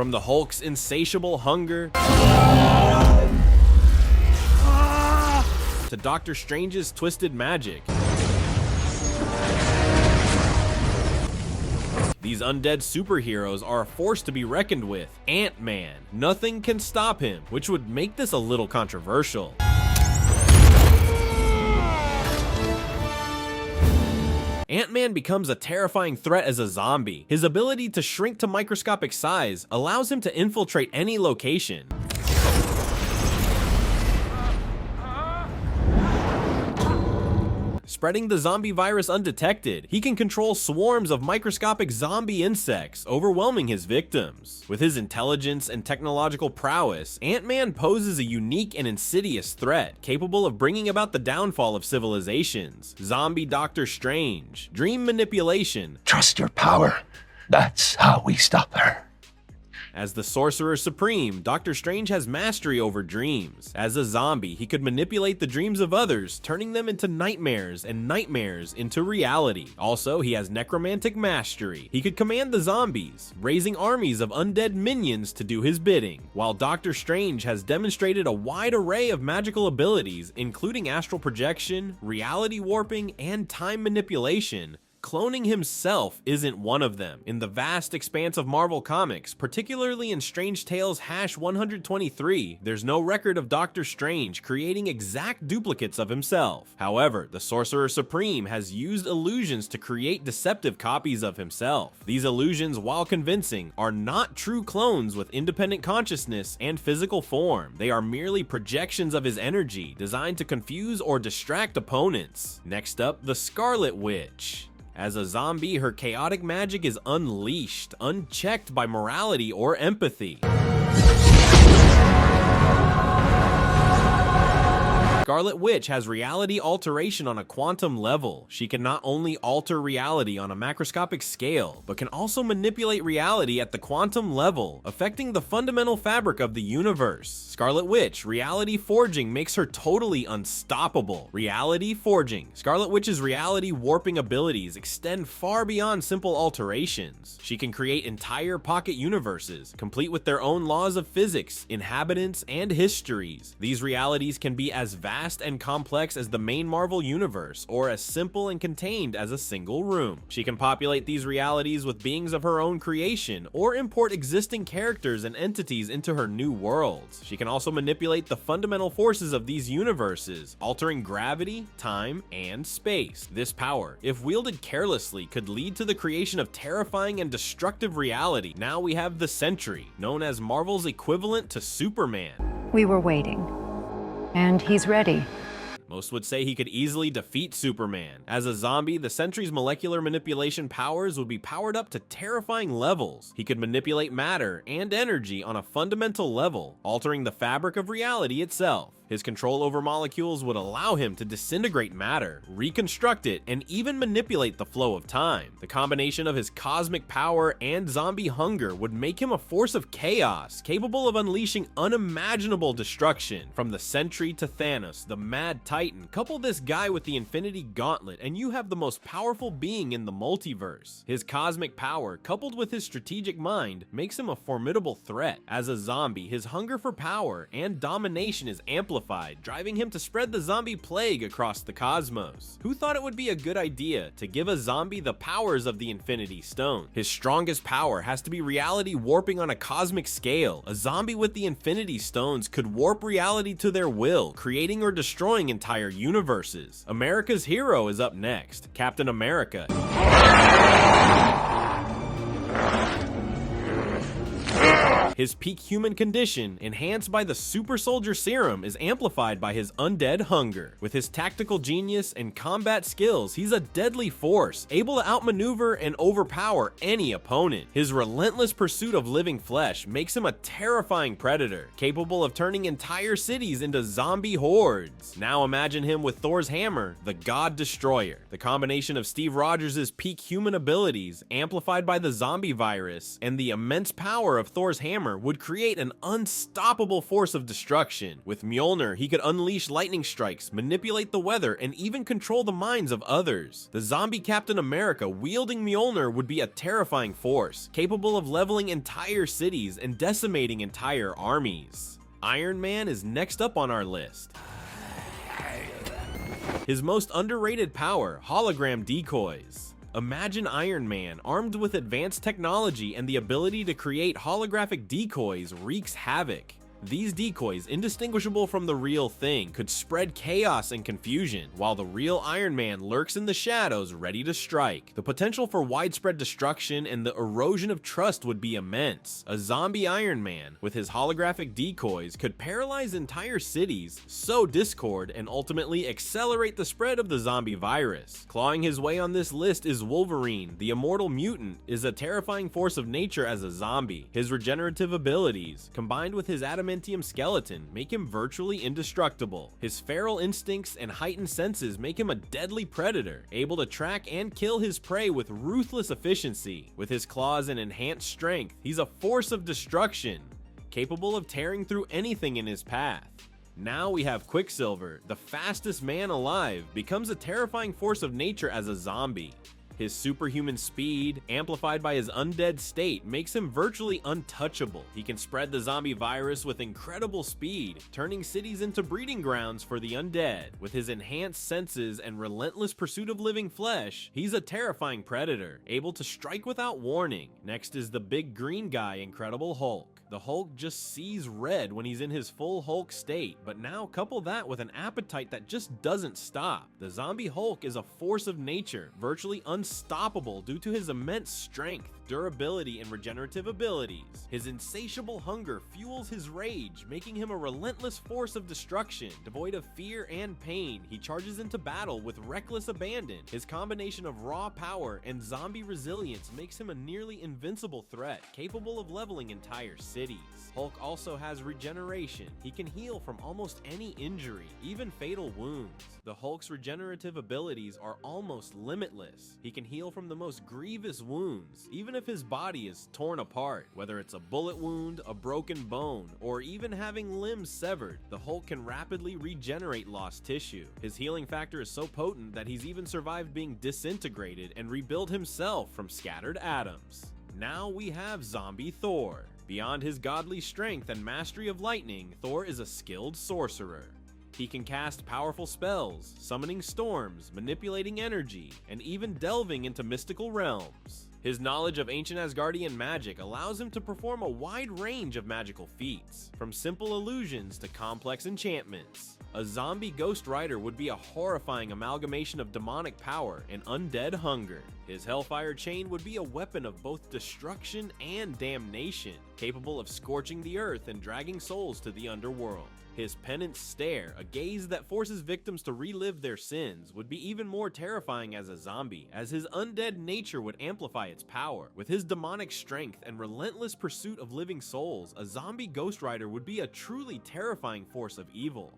From the Hulk's insatiable hunger to Doctor Strange's twisted magic, these undead superheroes are a force to be reckoned with. Ant-Man. Nothing can stop him, which would make this a little controversial. Ant-Man becomes a terrifying threat as a zombie. His ability to shrink to microscopic size allows him to infiltrate any location. Spreading the zombie virus undetected, he can control swarms of microscopic zombie insects, overwhelming his victims. With his intelligence and technological prowess, Ant-Man poses a unique and insidious threat, capable of bringing about the downfall of civilizations. Zombie Doctor Strange. Dream manipulation. Trust your power. That's how we stop her. As the Sorcerer Supreme, Doctor Strange has mastery over dreams. As a zombie, he could manipulate the dreams of others, turning them into nightmares and nightmares into reality. Also, he has necromantic mastery. He could command the zombies, raising armies of undead minions to do his bidding. While Doctor Strange has demonstrated a wide array of magical abilities, including astral projection, reality warping, and time manipulation, cloning himself isn't one of them. In the vast expanse of Marvel Comics, particularly in Strange Tales #123, there's no record of Doctor Strange creating exact duplicates of himself. However, the Sorcerer Supreme has used illusions to create deceptive copies of himself. These illusions, while convincing, are not true clones with independent consciousness and physical form. They are merely projections of his energy, designed to confuse or distract opponents. Next up, the Scarlet Witch. As a zombie, her chaotic magic is unleashed, unchecked by morality or empathy. Scarlet Witch has reality alteration on a quantum level. She can not only alter reality on a macroscopic scale, but can also manipulate reality at the quantum level, affecting the fundamental fabric of the universe. Scarlet Witch reality forging makes her totally unstoppable. Reality forging. Scarlet Witch's reality warping abilities extend far beyond simple alterations. She can create entire pocket universes, complete with their own laws of physics, inhabitants, and histories. These realities can be as vast and complex as the main Marvel universe, or as simple and contained as a single room. She can populate these realities with beings of her own creation, or import existing characters and entities into her new worlds. She can also manipulate the fundamental forces of these universes, altering gravity, time, and space. This power, if wielded carelessly, could lead to the creation of terrifying and destructive reality. Now we have the Sentry, known as Marvel's equivalent to Superman. We were waiting. And he's ready. Most would say he could easily defeat Superman. As a zombie, the Sentry's molecular manipulation powers would be powered up to terrifying levels. He could manipulate matter and energy on a fundamental level, altering the fabric of reality itself. His control over molecules would allow him to disintegrate matter, reconstruct it, and even manipulate the flow of time. The combination of his cosmic power and zombie hunger would make him a force of chaos, capable of unleashing unimaginable destruction. From the Sentry to Thanos, the Mad Titan, couple this guy with the Infinity Gauntlet, and you have the most powerful being in the multiverse. His cosmic power, coupled with his strategic mind, makes him a formidable threat. As a zombie, his hunger for power and domination is amplified, driving him to spread the zombie plague across the cosmos. Who thought it would be a good idea to give a zombie the powers of the Infinity Stone? His strongest power has to be reality warping on a cosmic scale. A zombie with the Infinity Stones could warp reality to their will, creating or destroying entire universes. America's hero is up next, Captain America. His peak human condition, enhanced by the super soldier serum, is amplified by his undead hunger. With his tactical genius and combat skills, he's a deadly force, able to outmaneuver and overpower any opponent. His relentless pursuit of living flesh makes him a terrifying predator, capable of turning entire cities into zombie hordes. Now imagine him with Thor's hammer, the God Destroyer. The combination of Steve Rogers' peak human abilities, amplified by the zombie virus, and the immense power of Thor's hammer hammer would create an unstoppable force of destruction. With Mjolnir, he could unleash lightning strikes, manipulate the weather, and even control the minds of others. The zombie Captain America wielding Mjolnir would be a terrifying force, capable of leveling entire cities and decimating entire armies. Iron Man is next up on our list. His most underrated power, hologram decoys. Imagine Iron Man armed with advanced technology and the ability to create holographic decoys wreaks havoc. These decoys, indistinguishable from the real thing, could spread chaos and confusion, while the real Iron Man lurks in the shadows ready to strike. The potential for widespread destruction and the erosion of trust would be immense. A zombie Iron Man, with his holographic decoys, could paralyze entire cities, sow discord, and ultimately accelerate the spread of the zombie virus. Clawing his way on this list is Wolverine. The immortal mutant is a terrifying force of nature as a zombie. His regenerative abilities, combined with his adamantium skeleton, make him virtually indestructible. His feral instincts and heightened senses make him a deadly predator, able to track and kill his prey with ruthless efficiency. With his claws and enhanced strength, he's a force of destruction, capable of tearing through anything in his path. Now we have Quicksilver, the fastest man alive, becomes a terrifying force of nature as a zombie. His superhuman speed, amplified by his undead state, makes him virtually untouchable. He can spread the zombie virus with incredible speed, turning cities into breeding grounds for the undead. With his enhanced senses and relentless pursuit of living flesh, he's a terrifying predator, able to strike without warning. Next is the big green guy, Incredible Hulk. The Hulk just sees red when he's in his full Hulk state, but now couple that with an appetite that just doesn't stop. The zombie Hulk is a force of nature, virtually unstoppable due to his immense strength, durability, and regenerative abilities. His insatiable hunger fuels his rage, making him a relentless force of destruction. Devoid of fear and pain, he charges into battle with reckless abandon. His combination of raw power and zombie resilience makes him a nearly invincible threat, capable of leveling entire cities. Hulk also has regeneration. He can heal from almost any injury, even fatal wounds. The Hulk's regenerative abilities are almost limitless. He can heal from the most grievous wounds, even if his body is torn apart. Whether it's a bullet wound, a broken bone, or even having limbs severed, the Hulk can rapidly regenerate lost tissue. His healing factor is so potent that he's even survived being disintegrated and rebuilt himself from scattered atoms. Now we have Zombie Thor. Beyond his godly strength and mastery of lightning, Thor is a skilled sorcerer. He can cast powerful spells, summoning storms, manipulating energy, and even delving into mystical realms. His knowledge of ancient Asgardian magic allows him to perform a wide range of magical feats, from simple illusions to complex enchantments. A zombie Ghost Rider would be a horrifying amalgamation of demonic power and undead hunger. His Hellfire Chain would be a weapon of both destruction and damnation, capable of scorching the earth and dragging souls to the underworld. His Penance Stare, a gaze that forces victims to relive their sins, would be even more terrifying as a zombie, as his undead nature would amplify its power. With his demonic strength and relentless pursuit of living souls, a zombie Ghost Rider would be a truly terrifying force of evil.